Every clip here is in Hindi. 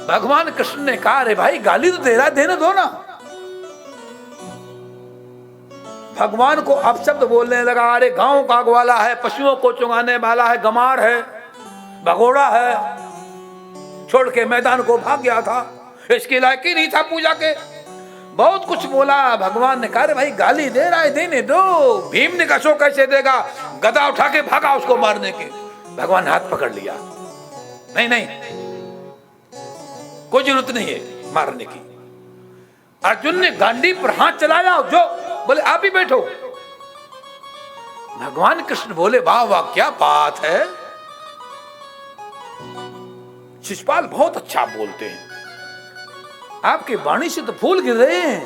भगवान कृष्ण ने कहा, अरे भाई गाली तो दे रहा है, देने दो ना। भगवान को अपशब्द बोलने लगा, अरे गांव का ग्वाला है, पशुओं को चुंगाने वाला है, गमार है, भगोड़ा है, छोड़ के मैदान को भाग गया था, इसके लायक ही नहीं था पूजा के। बहुत कुछ बोला। भगवान ने कहा, भाई गाली दे रहा है, देने दो। भीम ने कहा, कैसे देगा, गदा उठा के भागा उसको मारने के। भगवान ने हाथ पकड़ लिया, नहीं नहीं, कोई जरूरत नहीं है मारने की। अर्जुन ने गांडी पर हाथ चलाया, जो बोले आप ही बैठो। भगवान कृष्ण बोले, वाह वाह क्या बात है, शिशुपाल बहुत अच्छा बोलते हैं, आपके वाणी से तो फूल गिर रहे हैं,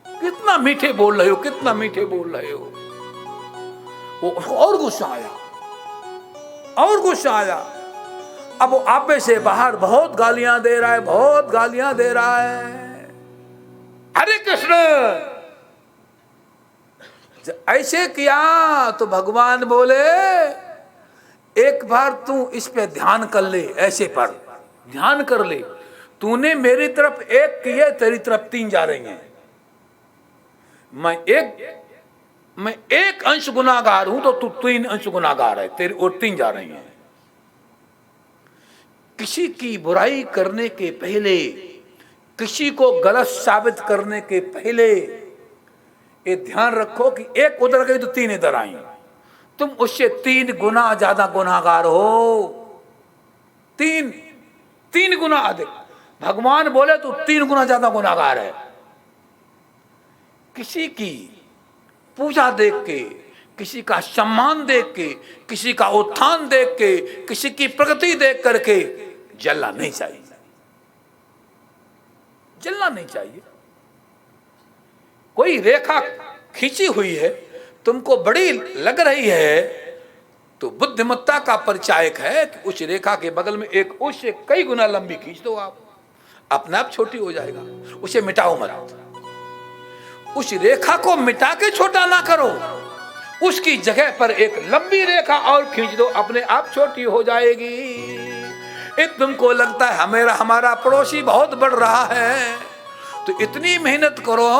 कितना मीठे बोल रहे हो, कितना मीठे बोल रहे हो। वो और गुस्सा आया, और गुस्सा आया। अब वो आपे से बाहर बहुत गालियां दे रहा है, बहुत गालियां दे रहा है। हरे कृष्ण, ऐसे किया तो भगवान बोले, एक बार तू इस पे ध्यान कर ले, ऐसे पर ध्यान कर ले। तूने मेरी तरफ एक किए, तेरी तरफ 3 जा रही हैं। मैं एक अंश गुनाहगार हूं, तो तू 3 अंश गुनाहगार है, तेरी और 3 जा रही हैं। किसी की बुराई करने के पहले, किसी को गलत साबित करने के पहले ये ध्यान रखो कि एक उधर गई तो 3 इधर आई, तुम उससे 3 गुना ज्यादा गुनाहगार हो। 3 गुना अधिक। भगवान बोले तो 3 गुना ज्यादा गुनाहगार है। किसी की पूजा देख के, किसी का सम्मान देख के, किसी का उत्थान देख के, किसी की प्रगति देख करके जलना नहीं चाहिए, जलना नहीं चाहिए। कोई रेखा खींची हुई है, तुमको बड़ी लग रही है, तो बुद्धिमत्ता का परिचायक है कि उस रेखा के बगल में एक उससे कई गुना लंबी खींच दो, आप अपने आप छोटी हो जाएगा। उसे मिटाओ मत, उस रेखा को मिटा के छोटा ना करो, उसकी जगह पर एक लंबी रेखा और खींच दो, अपने आप छोटी हो जाएगी। तुमको लगता है हमारा पड़ोसी बहुत बढ़ रहा है, तो इतनी मेहनत करो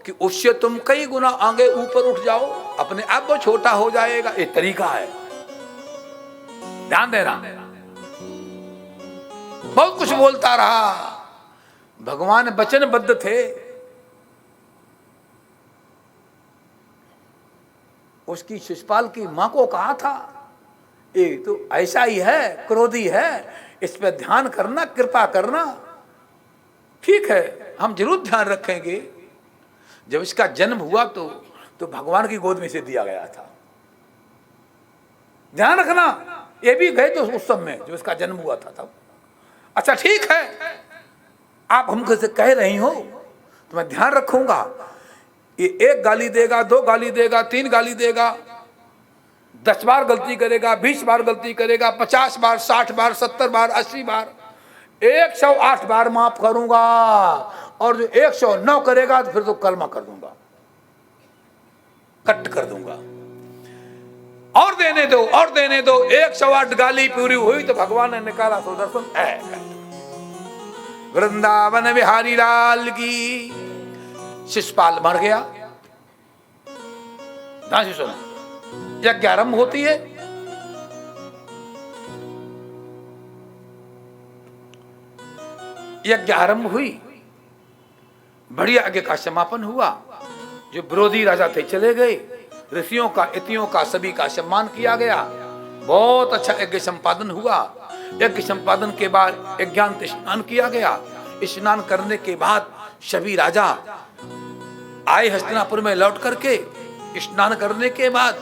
कि उससे तुम कई गुना आगे ऊपर उठ जाओ, अपने आप वो छोटा हो जाएगा। एक तरीका है, ध्यान देना। बहुत कुछ बोलता रहा, भगवान वचनबद्ध थे। उसकी शिशुपाल की मां को कहा था, ये तो ऐसा ही है, क्रोधी है, इस पे ध्यान करना, कृपा करना। ठीक है, हम जरूर ध्यान रखेंगे। जब इसका जन्म हुआ तो भगवान की गोद में से दिया गया था, ध्यान रखना। ये भी गए तो उस समय जब इसका जन्म हुआ था तब। अच्छा ठीक है, आप हमको से कह रही हो तो मैं ध्यान रखूंगा। ये 1 गाली देगा, 2 गाली देगा, 3 गाली देगा, 10 बार गलती करेगा, 20 बार गलती करेगा, 50 बार, 60 बार, 70 बार, 80 बार, 108 बार माफ करूंगा। और जो 109 करेगा तो फिर तो कलमा कर दूंगा, कट कर दूंगा। और देने दो, और देने दो। 108 गाली पूरी हुई तो भगवान ने निकाला सुदर्शन। वृंदावन बिहारी लाल की। शिशुपाल मर गया। ध्यान से सुनो, यज्ञ आरंभ होती है। यज्ञ आरंभ हुई, बढ़िया यज्ञ का समापन हुआ। जो विरोधी राजा थे चले गए, ऋषियों का, इतियों का, सभी का सम्मान किया गया। बहुत अच्छा यज्ञ संपादन हुआ। यज्ञ संपादन के बाद यज्ञांत स्नान किया गया। स्नान करने के बाद सभी राजा आए हस्तिनापुर में लौट करके। स्नान करने के बाद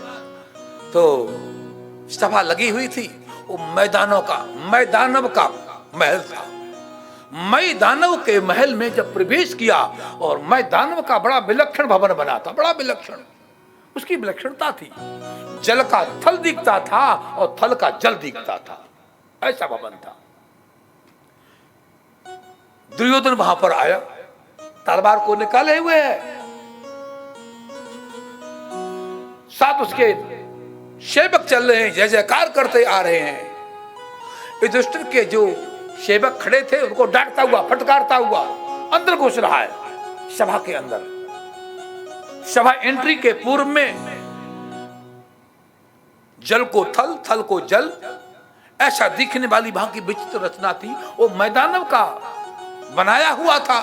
तो सभा लगी हुई थी। वो मैदानव का महल था। मैदानव के महल में जब प्रवेश किया, और मैदानव का बड़ा विलक्षण भवन बना था, बड़ा विलक्षण। उसकी विलक्षणता थी, जल का थल दिखता था और थल का जल दिखता था, ऐसा भवन था। दुर्योधन वहां पर आया, तलवार को निकाले हुए है, साथ उसके सेवक चल रहे हैं, जय जयकार करते आ रहे हैं। युधिष्ठिर के जो सेवक खड़े थे, उनको डांटता हुआ, फटकारता हुआ अंदर घुस रहा है सभा के अंदर। सभा एंट्री के पूर्व में जल को थल, थल को जल, ऐसा दिखने वाली वहां की विचित्र रचना थी। वो मैदानव का बनाया हुआ था,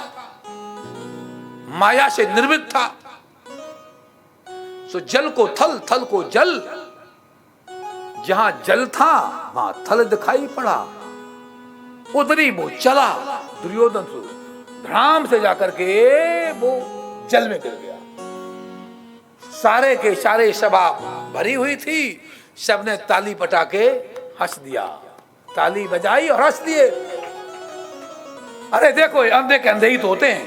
माया से निर्मित था। सो जल को थल, थल को जल, जहां जल था वहां थल दिखाई पड़ा। उधर ही वो चला, दुर्योधन से धड़ाम से जाकर के वो जल में गिर गया। सारे के सारे सभा भरी हुई थी, सबने ताली पटा के हंस दिया, ताली बजाई और हंस दिए। अरे देखो, अंधे के अंधे ही तो होते हैं,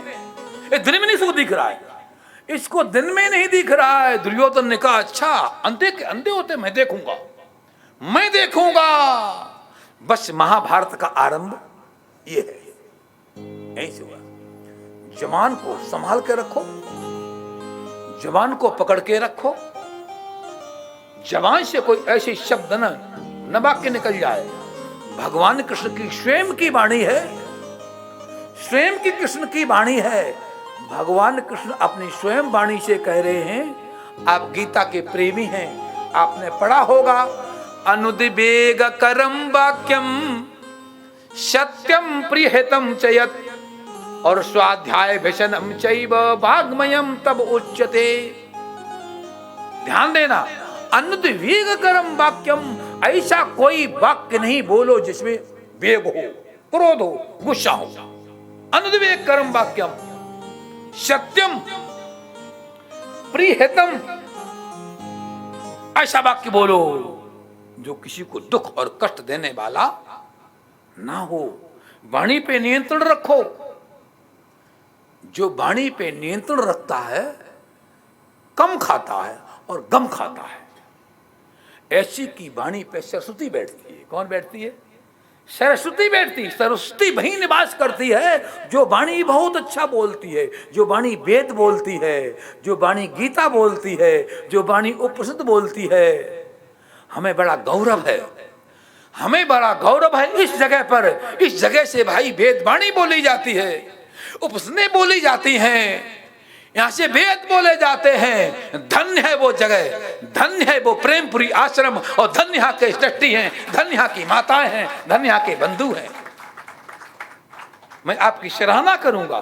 ये दिन में नहीं इसको दिख रहा है, इसको दिन में नहीं दिख रहा है। दुर्योधन ने कहा अच्छा अंधे के अंधे होते, मैं देखूंगा, मैं देखूंगा। बस महाभारत का आरंभ ये है, ऐसे हुआ। जवान को संभाल के रखो, जवान को पकड़ के रखो, जवान से कोई ऐसे शब्द न वाक्य निकल जाए। भगवान कृष्ण की स्वयं की वाणी है, स्वयं की कृष्ण की वाणी है। भगवान कृष्ण अपनी स्वयं वाणी से कह रहे हैं, आप गीता के प्रेमी हैं, आपने पढ़ा होगा, अनुदिवेग करम वाक्यम सत्यम प्रियहितम चयत और स्वाध्याय भीषणम चैव वाग्मयम तब उच्यते। ध्यान देना, अनुद्वेग करम वाक्यम, ऐसा कोई वाक्य नहीं बोलो जिसमें वेग हो, क्रोध हो, गुस्सा हो। अनुद्वेग करम वाक्यम सत्यम प्रियहितम, ऐसा वाक्य बोलो जो किसी को दुख और कष्ट देने वाला ना हो। वाणी पे नियंत्रण रखो। जो वाणी पे नियंत्रण रखता है कम खाता है और गम खाता है। ऐसी की वाणी पे सरस्वती बैठती है। कौन बैठती है? सरस्वती बैठती। सरस्वती वही निवास करती है जो वाणी बहुत अच्छा बोलती है, जो वाणी वेद बोलती है, जो वाणी गीता बोलती है, जो वाणी उपनिषद बोलती है। हमें बड़ा गौरव है, हमें बड़ा गौरव है इस जगह पर। इस जगह से भाई वेद वाणी बोली जाती है, उपनिषदें बोली जाती हैं, यहाँ से वेद बोले जाते हैं। धन्य है वो जगह, धन्य है वो प्रेमपुरी आश्रम, और धन्य यहाँ के सृष्टि हैं, धन्य यहाँ की माताएं हैं, धन्य यहाँ के बंधु हैं। मैं आपकी सराहना करूंगा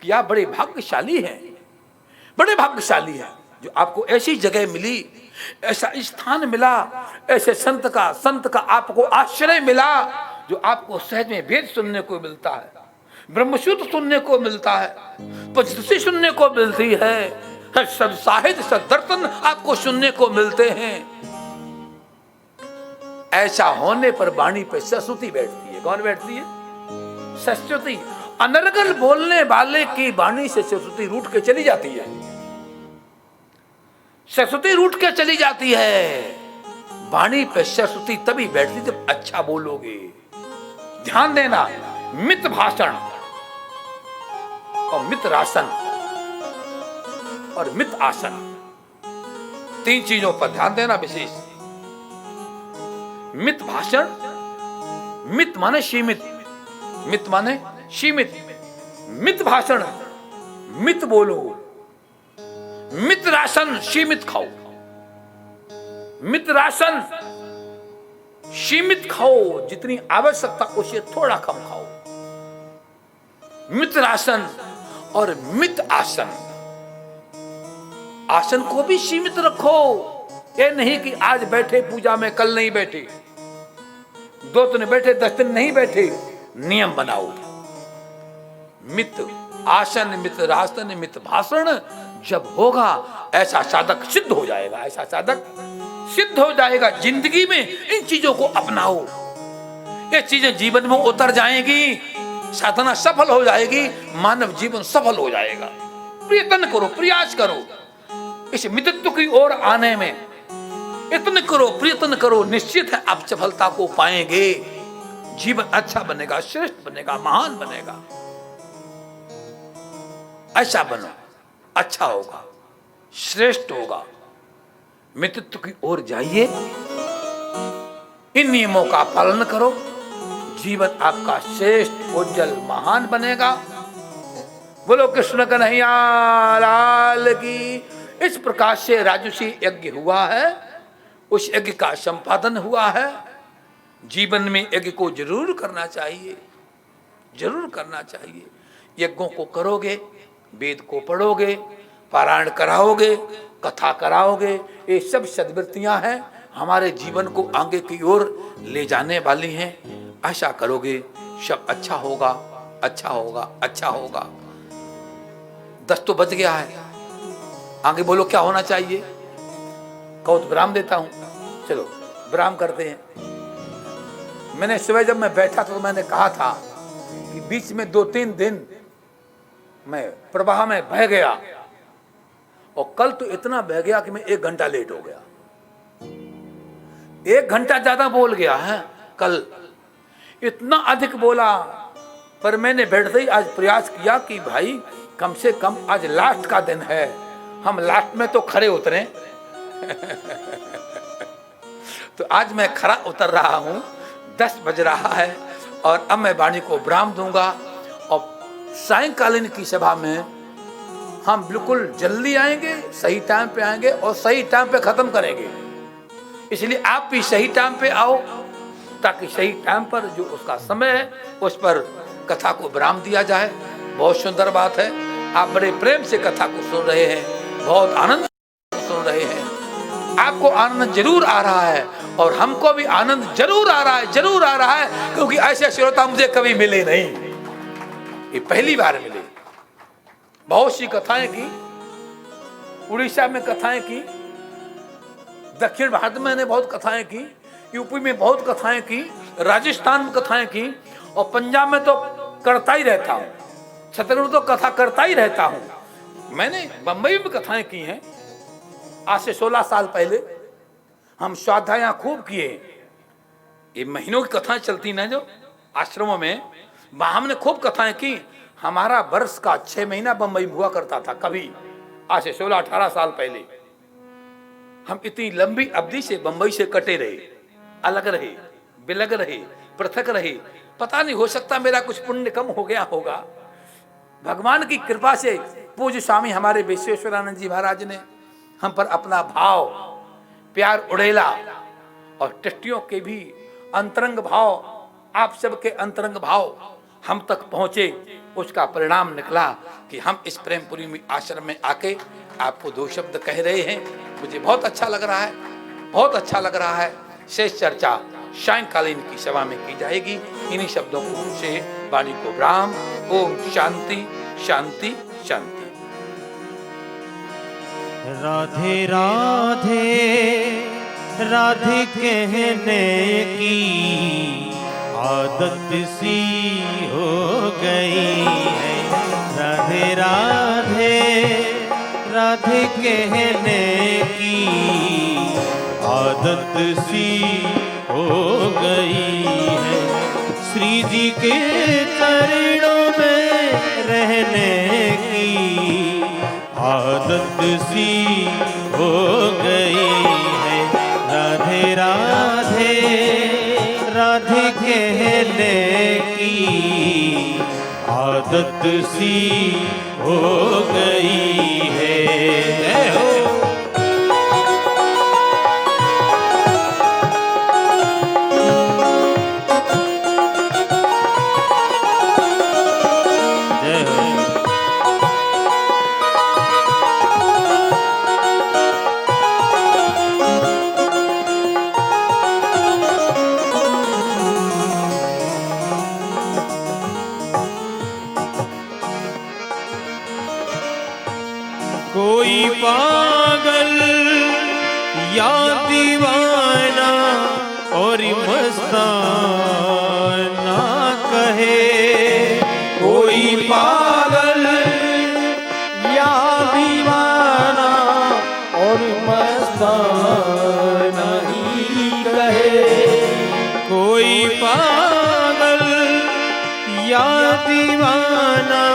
कि आप बड़े भाग्यशाली हैं, बड़े भाग्यशाली हैं जो आपको ऐसी जगह मिली, ऐसा स्थान मिला, ऐसे संत का आपको आश्रय मिला, जो आपको सहज में वेद सुनने को मिलता है, ब्रह्मसूत्र सुनने को मिलता है, पंचदशी सुनने को मिलती है, सब साहित्य सब दर्शन आपको सुनने को मिलते हैं। ऐसा होने पर वाणी पे सरस्वती बैठती है। कौन बैठती है? सरस्वती। अनर्गल बोलने वाले की वाणी से सरस्वती रूठ के चली जाती है, सरस्वती रूठ के चली जाती है। वाणी पे सरस्वती तभी बैठती जब अच्छा बोलोगे। ध्यान देना, मित भाषण और मित रासन और मित आसन, तीन चीजों पर ध्यान देना विशेष। मित भाषण, मित माने सीमित, मित माने सीमित, मित भाषण मित बोलो, मित राशन सीमित खाओ, मित राशन सीमित खाओ, जितनी आवश्यकता उससे थोड़ा कम खाओ। मित राशन और मित आसन, आसन को भी सीमित रखो। ये नहीं कि आज बैठे पूजा में, कल नहीं बैठे, 2 दिन बैठे 10 दिन नहीं बैठे। नियम बनाओ। मित आसन, मित रासन, मित भाषण जब होगा ऐसा साधक सिद्ध हो जाएगा, ऐसा साधक सिद्ध हो जाएगा। जिंदगी में इन चीजों को अपनाओ, ये चीजें जीवन में उतर जाएंगी, साधना सफल हो जाएगी, मानव जीवन सफल हो जाएगा। प्रयत्न करो, प्रयास करो इस मितत्व की ओर आने में, यत्न करो, प्रयत्न करो, निश्चित है आप सफलता को पाएंगे। जीवन अच्छा बनेगा, श्रेष्ठ बनेगा, महान बनेगा। ऐसा बनो, अच्छा होगा, श्रेष्ठ होगा। मितत्व की ओर जाइए, इन नियमों का पालन करो, जीवन आपका श्रेष्ठ उज्जवल महान बनेगा। बोलो कृष्ण कन्हैया लाल की। इस प्रकार से राजसी यज्ञ हुआ है, उस यज्ञ का संपादन हुआ है। जीवन में यज्ञ को जरूर करना चाहिए, जरूर करना चाहिए। यज्ञों को करोगे, वेद को पढ़ोगे, पारायण कराओगे, कथा कराओगे, ये सब सद्वृत्तियां हैं, हमारे जीवन को आगे की ओर ले जाने वाली हैं। ऐसा करोगे सब अच्छा होगा, अच्छा होगा, अच्छा होगा। 10 तो बच गया है, आगे बोलो क्या होना चाहिए। कहो तो विराम देता हूं। चलो विराम करते हैं। मैंने सुबह जब मैं बैठा तो मैंने कहा था कि बीच में 2-3 दिन मैं प्रवाह में बह गया, और कल तो इतना बह गया कि मैं 1 घंटा लेट हो गया। 1 घंटा ज्यादा बोल गया है कल, इतना अधिक बोला। पर मैंने बैठते ही आज प्रयास किया कि भाई कम से कम आज लास्ट का दिन है, हम लास्ट में तो खरे उतरे। तो आज मैं खरा उतर रहा हूं, 10 बज रहा है, और अब मैं वाणी को विराम दूंगा। और सायंकालीन की सभा में हम बिल्कुल जल्दी आएंगे, सही टाइम पे आएंगे और सही टाइम पे खत्म करेंगे। इसलिए आप भी सही टाइम पे आओ, ताकि सही टाइम पर जो उसका समय है उस पर कथा को विराम दिया जाए। बहुत सुंदर बात है, आप बड़े प्रेम से कथा को सुन रहे हैं, बहुत आनंद सुन रहे हैं। आपको आनंद जरूर आ रहा है और हमको भी आनंद जरूर आ रहा है, जरूर आ रहा है, क्योंकि ऐसे श्रोता मुझे कभी मिले नहीं, ये पहली बार मिले। बहुत सी कथाएं की, उड़ीसा में कथाएं की, दक्षिण भारत में मैंने बहुत कथाएं की, यूपी में बहुत कथाएं की, राजस्थान में कथाएं की, और पंजाब में तो करता ही रहता हूँ, छत्तीसगढ़ तो कथा करता ही रहता हूँ। मैंने बंबई में कथाएं की हैं। आज से 16 साल पहले हम स्वाध्याय खूब किए। ये महीनों की कथाएं चलती ना जो आश्रमों में, वहां हमने खूब कथाएं की। हमारा वर्ष का 6 महीना बंबई में हुआ करता था कभी, आज से 16-18 साल पहले। हम इतनी लंबी अवधि से बंबई से कटे रहे, अलग रहे, बिलग रहे, पृथक रहे। पता नहीं, हो सकता मेरा कुछ पुण्य कम हो गया होगा। भगवान की कृपा से पूज्य स्वामी हमारे विश्वेश्वरानंद जी महाराज ने हम पर अपना भाव, प्यार उड़ेला, और टिट्टियों के भी अंतरंग भाव, आप सबके अंतरंग भाव हम तक पहुंचे। उसका परिणाम निकला कि हम इस प्रेमपुरी में आश्रम में आके आपको 2 शब्द कह रहे हैं। मुझे बहुत अच्छा लग रहा है, बहुत अच्छा लग रहा है। शेष चर्चा सायंकालीन की सभा में की जाएगी। इन्हीं शब्दों को से वाणी को विराम। ओम शांति शांति शांति। राधे राधे राधे कहने की आदत सी हो गई है। राधे राधे राधे कहने की आदत सी हो गई है। श्री जी के चरणों में रहने की आदत सी हो गई है। राधे राधे राधे कहने की आदत सी हो गई है। जय हो। कोई पागल या दीवाना और मस्ताना कहे। कोई पागल या दीवाना और मस्ताना ही कहे। कोई पागल या दीवाना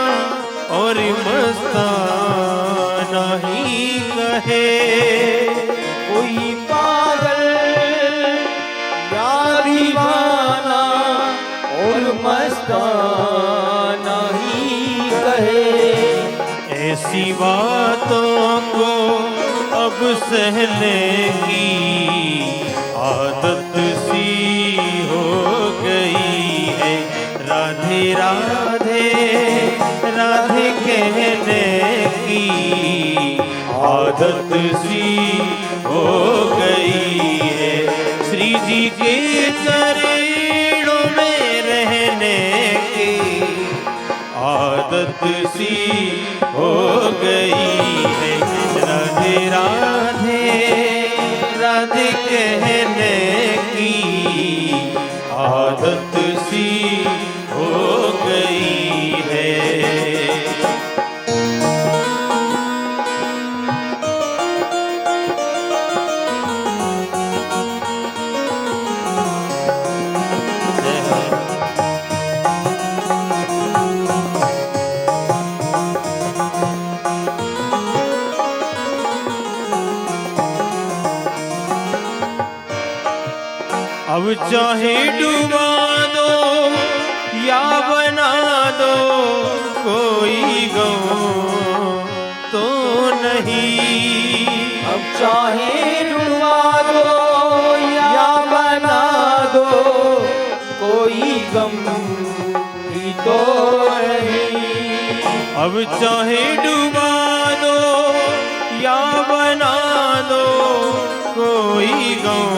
और मस्ताना नहीं कहे। कोई पागल या दीवाना ऐसी बातों को अब सहने की आदत सी हो गई है। राधे राधे राधे कहने की आदत सी हो गई है। श्री जी के चरणों में रहने की आदत सी हो गई है। राधे राधे राधे कहने की आदत सी हो गई है। अब चाहे डुबा दो या बना दो कोई गम तो नहीं। अब चाहे डुबा दो या बना दो कोई गम ही तो नहीं। अब चाहे डुबा दो या बना दो कोई गम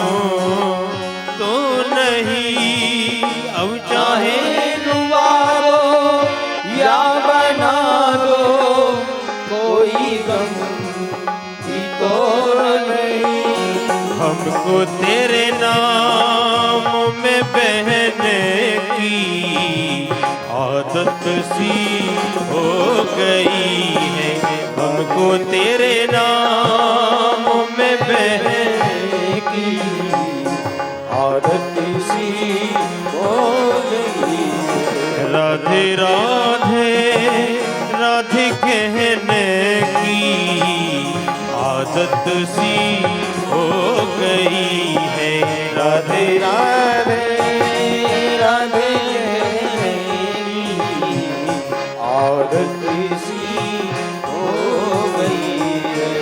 तो नहीं। अब चाहे डुबा दो या बना दो कोई गम ही तो नहीं। हमको तेरे नाम में बहने की आदत सी हो गई है। हमको तेरे नाम में बहने की आदत सी हो गई। राधे राधे राधे कहने की आदत सी हो गई है। राधे राधे राधे आदत सी हो गई है।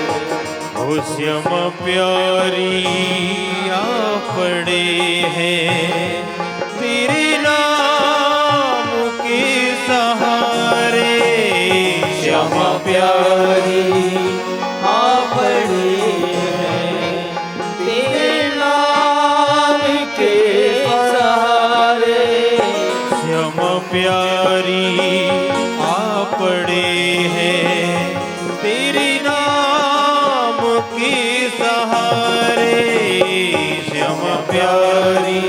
हो श्यामा प्यारी आ पड़े हैं तेरे नाम के सहारे। श्यामा प्यारी आ पड़े हैं तेरे नाम के सहारे। श्यामा प्यारी आ पड़े हैं तेरे नाम के सहारे। श्यामा प्यारी